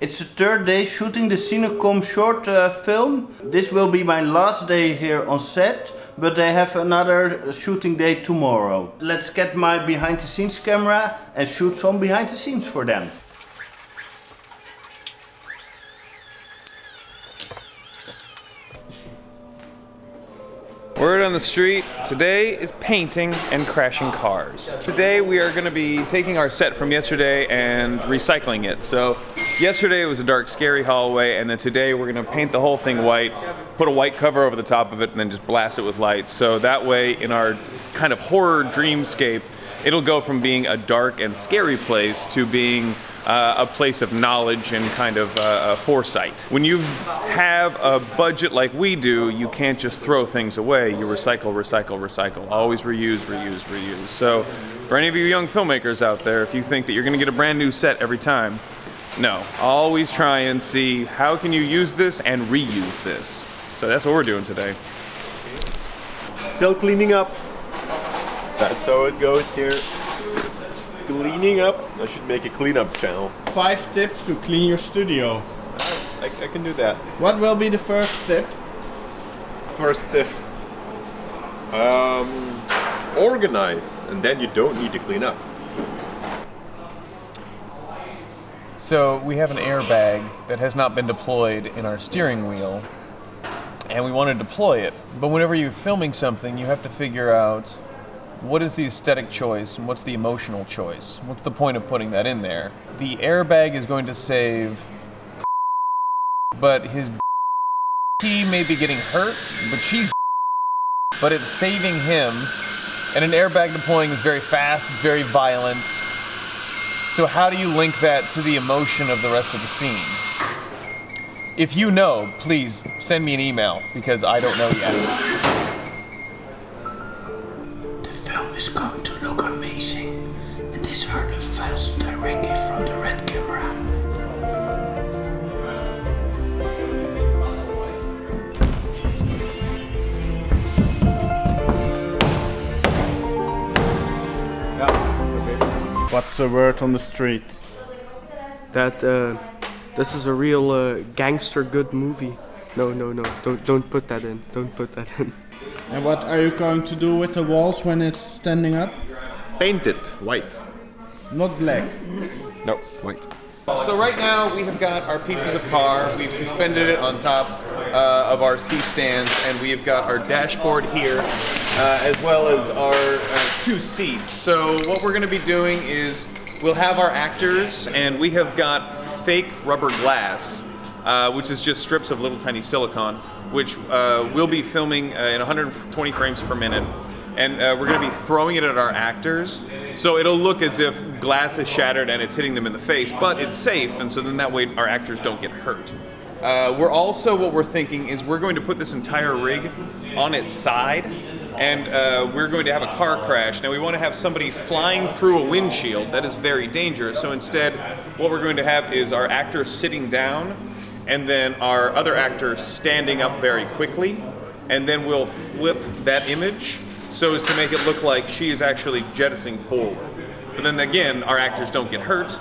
It's the third day shooting the Cinecom short film. This will be my last day here on set, but they have another shooting day tomorrow. Let's get my behind the scenes camera and shoot some behind the scenes for them. Word on the street, today is painting and crashing cars. Today we are going to be taking our set from yesterday and recycling it. So yesterday it was a dark, scary hallway, and then today we're going to paint the whole thing white, put a white cover over the top of it, and then just blast it with lights. So that way in our kind of horror dreamscape, it'll go from being a dark and scary place to being a place of knowledge and kind of foresight. When you have a budget like we do, you can't just throw things away. You recycle, recycle, recycle. Always reuse, reuse, reuse. So for any of you young filmmakers out there, if you think that you're going to get a brand new set every time, no. Always try and see how can you use this and reuse this. So that's what we're doing today. Still cleaning up. That's how it goes here. Cleaning up. I should make a cleanup channel. 5 tips to clean your studio. I can do that. What will be the first tip? First tip. Organize, and then you don't need to clean up. So we have an airbag that has not been deployed in our steering wheel, and we want to deploy it. But whenever you're filming something, you have to figure out what is the aesthetic choice and what's the emotional choice? What's the point of putting that in there? The airbag is going to save, but his he may be getting hurt, but she's but it's saving him. And an airbag deploying is very fast, it's very violent. So how do you link that to the emotion of the rest of the scene? If you know, please send me an email, because I don't know yet. Is going to look amazing, and these are the files directly from the red camera. What's the word on the street? That this is a real gangster good movie. No, don't put that in. Don't put that in. And what are you going to do with the walls when it's standing up? Paint it white. Not black. No, white. So right now we have got our pieces of car, we've suspended it on top of our C-stands, and we have got our dashboard here, as well as our 2 seats. So what we're going to be doing is we'll have our actors, and we have got fake rubber glass, which is just strips of little tiny silicone, which we'll be filming in 120 frames per minute. And we're going to be throwing it at our actors, so it'll look as if glass is shattered and it's hitting them in the face, but it's safe, and so then that way our actors don't get hurt. What we're thinking is we're going to put this entire rig on its side, and we're going to have a car crash. Now we want to have somebody flying through a windshield. That is very dangerous, so instead what we're going to have is our actor sitting down, and then our other actor standing up very quickly, and then we'll flip that image so as to make it look like she is actually jettisoning forward. But then again, our actors don't get hurt,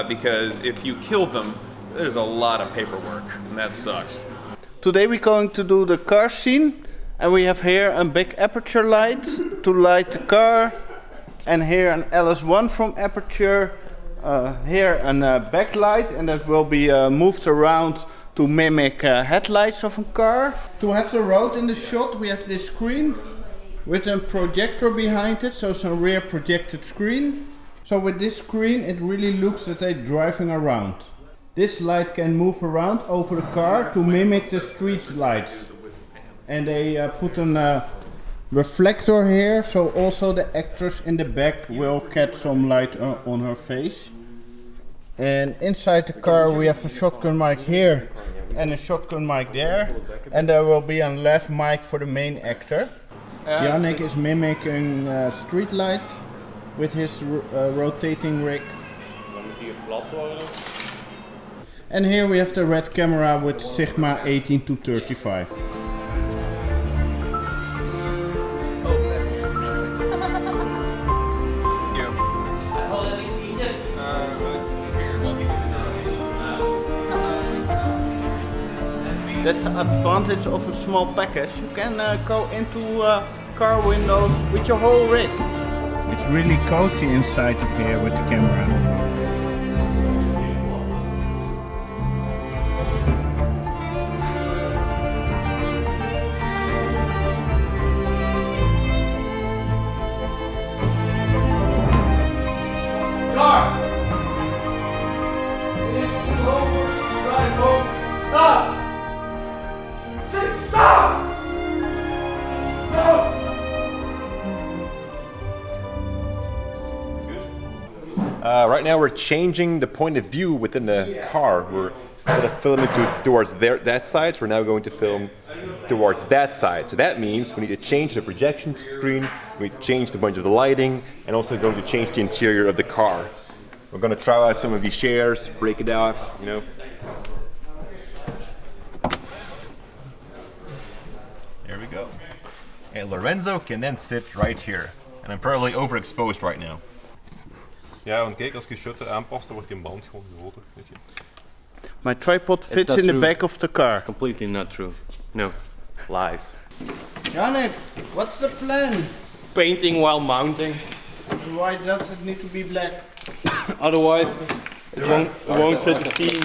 because if you kill them, there's a lot of paperwork, and that sucks. Today we're going to do the car scene, and we have here a big aperture light to light the car, and here an LS1 from aperture, here a backlight, and that will be moved around to mimic headlights of a car. To have the road in the shot, we have this screen with a projector behind it, so some rear projected screen. So with this screen it really looks that they're driving around. This light can move around over the car to mimic the street lights. And they put a reflector here, so also the actress in the back will catch some light on her face. And inside the car we have a shotgun mic here and a shotgun mic there, and there will be a lav mic for the main actor. Yannick is mimicking street light with his rotating rig. And here we have the red camera with Sigma 18 to 35. That's the advantage of a small package. You can go into car windows with your whole rig. It's really cozy inside of here with the camera. Right now we're changing the point of view within the car. We're instead of filming towards that side, we're now going to film towards that side. So that means we need to change the projection screen, we need to change a bunch of the lighting, and also going to change the interior of the car. We're going to try out some of these chairs, break it out, you know. There we go. And Lorenzo can then sit right here. And I'm probably overexposed right now. Ja, want kijk, als je shutter aanpast, dan wordt die band gewoon groter, weet je. My tripod fits in the back of the car. Completely not true. No. Lies. Janik, what's the plan? Painting while mounting. Why does it need to be black? Otherwise, it won't fit the scene.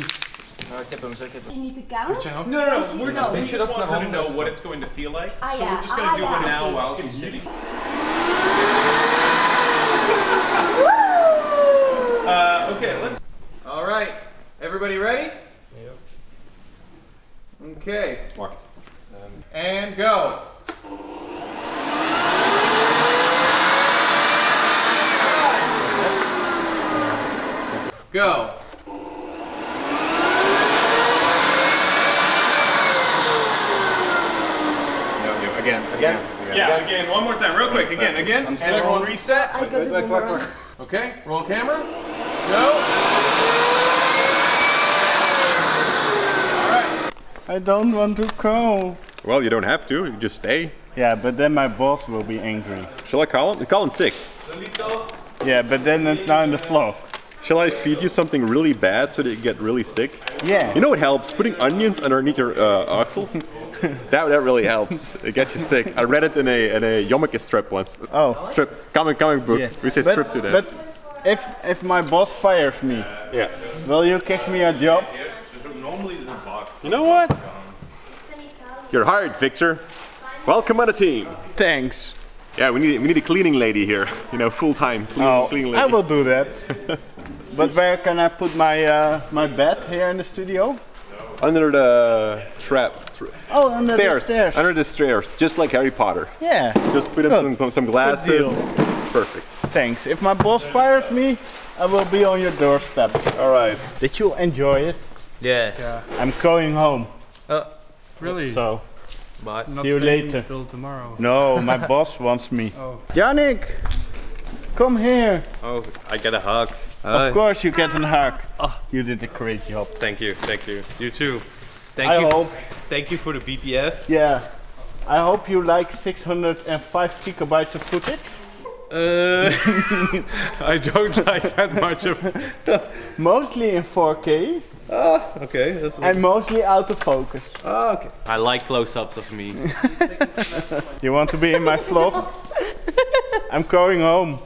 You need to count? No. We're just want to know what it's going to feel like. So we're just going to do it now while she's sitting. Okay, let's. All right, everybody ready? Yep. Okay. And go. Go. Again. Yeah, again, one more time, real quick. Again. And everyone reset. Okay, roll camera. Go. Alright. I don't want to go. Well, you don't have to, you just stay. Yeah, but then my boss will be angry. Shall I call him? Call him sick. Yeah, but then it's not in the flow. Shall I feed you something really bad so that you get really sick? Yeah. You know what helps? Putting onions underneath your axles. that really helps. It gets you sick. I read it in a Yommeke strip once. Oh. Strip. Comic book. Yeah. We say strip to that. But if my boss fires me, yeah, will you give me a job? You know what? You're hired, Victor. Welcome on the team. Thanks. Yeah, we need a cleaning lady here. You know, full-time cleaning lady. I will do that. But where can I put my my bed here in the studio? Under the trap. Oh, under the stairs. Under the stairs, just like Harry Potter. Yeah. Just put up some glasses. Perfect. Thanks. If my boss fires me, I will be on your doorstep. All right. Did you enjoy it? Yes. Yeah. I'm going home. Really? So. But see you later. Till tomorrow. No, my boss wants me. Oh. Janik, come here. Oh, I get a hug. Of course you get a hug. Oh, you did a great job. Thank you. You too. Thank you for the BTS. Yeah. I hope you like 605 gigabytes of footage. I don't like that much of. Mostly in 4K. Okay. And mostly out of focus. Okay. I like close-ups of me. You want to be in my vlog? I'm going home.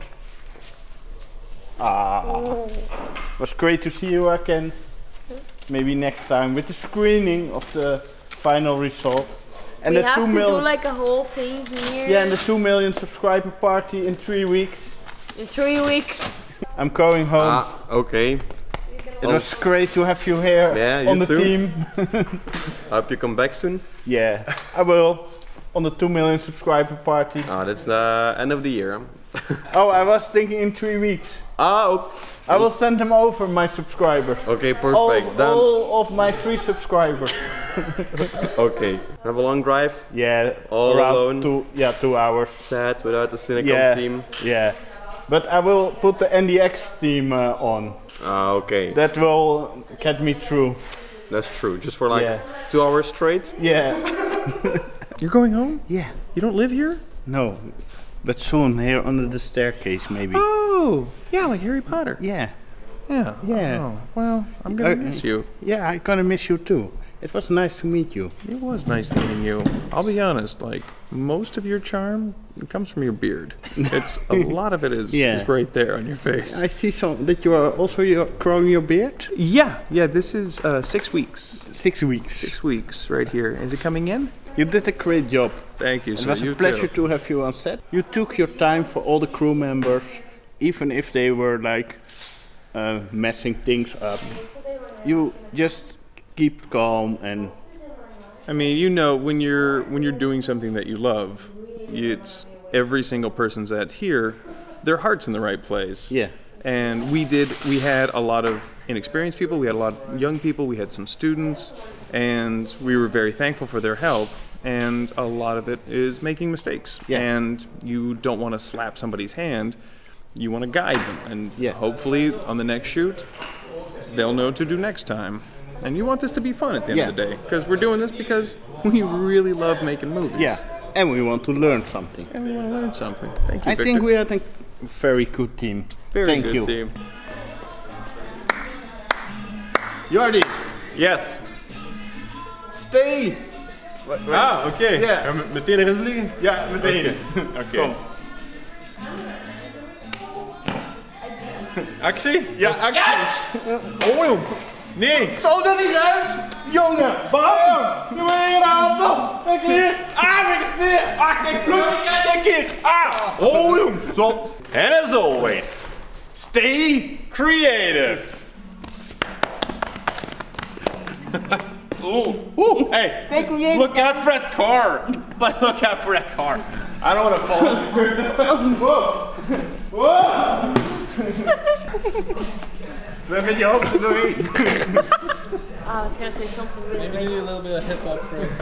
Was great to see you again. Maybe next time with the screening of the final result. And we the have 2 to million. do like a whole thing here. Yeah, and the 2 million subscriber party in 3 weeks. In 3 weeks. I'm going home. Okay. It was great to have you here on the team. I hope you come back soon. Yeah, I will. On the 2 million subscriber party. That's the end of the year. Oh, I was thinking in 3 weeks. I will send them over, my subscribers. Okay, perfect. All of my 3 subscribers. Okay. Have a long drive? Yeah. All alone? 2 hours. Sad without the Cinecom team? Yeah. But I will put the NDX team on. Okay. That will get me through. That's true. Just for like 2 hours straight? Yeah. You're going home? Yeah. You don't live here? No. But soon, here under the staircase, maybe. Oh, yeah, like Harry Potter. Yeah. Yeah. Yeah. Oh, well, I'm gonna miss you. Yeah, I'm gonna miss you too. It was nice to meet you. It was nice meeting you. I'll be honest, like, most of your charm comes from your beard. It's a lot of it is right there on your face. I see some that you are also growing your beard. Yeah, this is 6 weeks. 6 weeks. 6 weeks right here. Is it coming in? You did a great job. Thank you, It sir. was a pleasure to have you on set. You took your time for all the crew members, even if they were like messing things up. You just keep calm and. I mean, you know, when you're doing something that you love, it's every single person's that's here, their heart's in the right place. Yeah. And we had a lot of inexperienced people, we had a lot of young people, we had some students, and we were very thankful for their help. And a lot of it is making mistakes. Yeah. And you don't want to slap somebody's hand, you want to guide them. And hopefully on the next shoot, they'll know what to do next time. And you want this to be fun at the end of the day, because we're doing this because we really love making movies. Yeah, and we want to learn something. And we want to learn something. Thank you, I Victor. think we are a very good team. Very good team. Jordi. Yes. Stay. Ah, oké. Ja. Gaan we meteen erin liggen? Ja, meteen. Oké. Kom. Actie? Ja, actie. Oh, jong. Nee. Zo er niet uit, jongen. Bam. Doe maar hier aan. Kijk hier. Ah, ik is neer. Ah, kijk bloed. Kijk hier. Ah. Oh, jong. Zot. And as always, Stay creative. Ooh. Hey, look out for that car. But look out for that car. I don't want to fall. Whoa. Whoa. Look at your hopes doing. I was gonna say something really Maybe do a little bit of hip hop first.